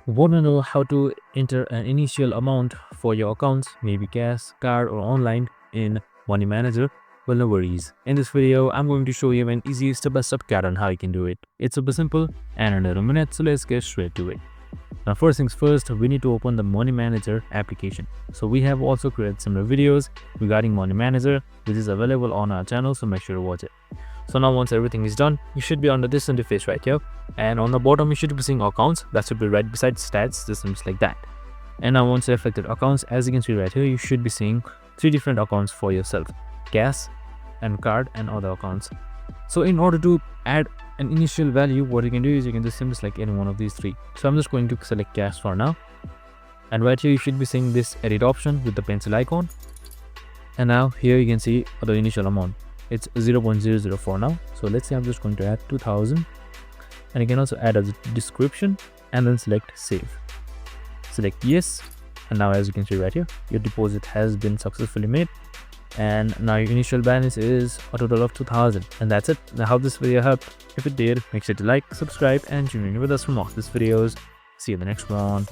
Want to know how to enter an initial amount for your accounts, maybe cash, card, or online in Money Manager? Well, no worries. In this video, I'm going to show you an easy step-by-step guide on how you can do it. It's super simple and under a minute, so let's get straight to it. Now, first things first, we need to open the Money Manager application. So we have also created similar videos regarding Money Manager, which is available on our channel, so make sure to watch it. So now once everything is done, you should be under this interface right here. And on the bottom, you should be seeing accounts. That should be right beside stats, systems like that. And now once you selected accounts, as you can see right here, you should be seeing 3 different accounts for yourself: cash and card and other accounts. So in order to add an initial value, what you can do is you can just simply select any one of these 3. So I'm just going to select cash for now. And right here, you should be seeing this edit option with the pencil icon. And now here you can see the initial amount. It's 0.004 now. So let's say I'm just going to add 2000, and you can also add a description and then select save. Select yes, and now as you can see right here, your deposit has been successfully made, and now your initial balance is a total of 2000. And that's it. Now, hope this video helped. If it did, make sure to like, subscribe, and tune in with us for more of these videos. See you in the next one.